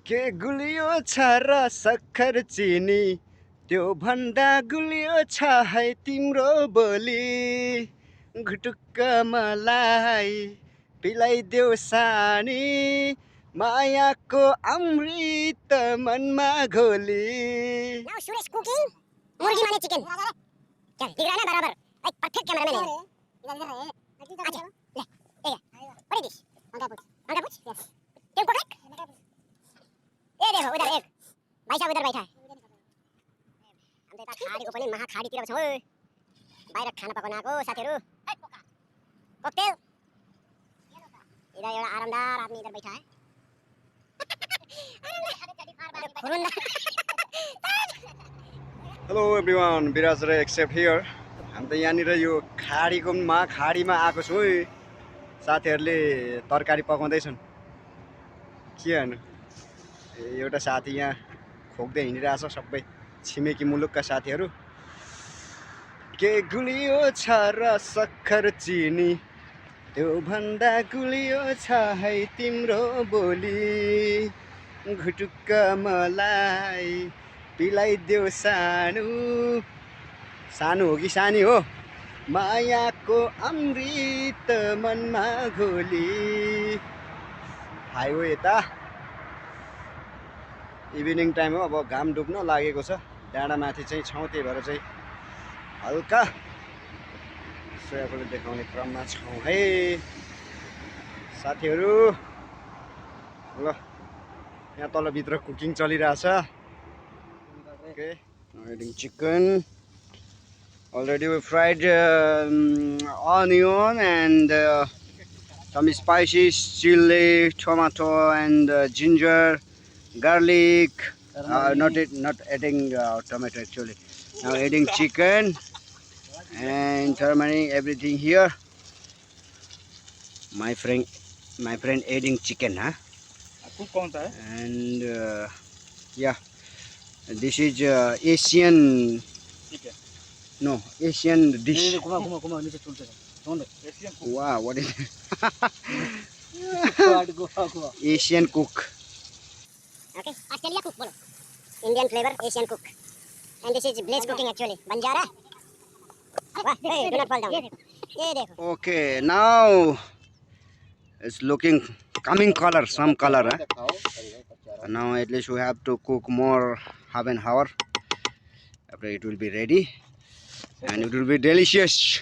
के गुलियो छ र सक्खर चिनी त्यो भन्दा गुलियो छ है तिम्रो बोली घुटुक्क मलाई पिलाइदेऊ सानी मायाको अमृत मनमा घोली Now Suresh cooking मुर्गी माने चिकन क्या दिख रहा है ना बराबर एक परफेक्ट कैमरामैन है अच्छा ले ये what is this अंगा पूछ yes क्यों को एक ये देखो उधर एक भाई साहब उधर बैठा है हम तो खाडी को पनि महा खाडीतिर छौ बाहिर खाना पकाउन आको साथीहरु ककटेल इधर एउटा आरामदार आदमी इधर बैठा है Hello everyone, Biraj Rai except here. हामी त यहाँनिर यो खाडीमा आएको छु है साथीहरूले तरकारी पकाउँदैछन् के हैन एउटा साथी यहाँ खोक्दै हिँडिरहेछ सबै छिमेकी मुलुकका साथीहरू के गुलियो छ र सक्खर चिनी त्यो भन्दा गुलियो छ है तिम्रो बोली घुटुक्क मलाई पिलाइदेऊ सानो हो कि सानी हो मायाको अमृत मनमा घोली हाइवे यता इभिनिङ टाइम हो अब घाम डुब्न लागेको छ डाँडामाथि चाहिँ छौँ त्यही भएर चाहिँ हल्का सोयाबीन देखाउने क्रममा छौँ है साथीहरू ल यहाँ तलभित्र कुकिङ चलिरहेछ okay eating chicken already we fried onion and some spices chili tomato and ginger garlic not adding tomato actually now adding chicken and turmeric everything here my friend adding chicken and yeah this is Asian chicken. No, Asian dish. Wow, what is it? Asian cook. Okay, Australia cook bolo. Indian flavor, Asian cook. And this is blaze cooking actually. Banjara. Wah, hey, do not fall down. Ye dekho. Okay, now it's looking coming color, some color. Now at least we have to cook more half an hour. After it will be ready. And it will be delicious.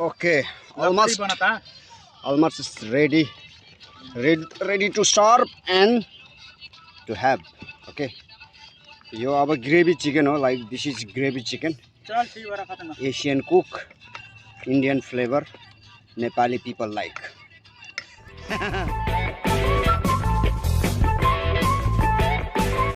Okay, almost it's ready to serve and to have. Okay, yo aba gravy chicken ho, like this is gravy chicken. Asian cook, Indian flavor, Nepali people like.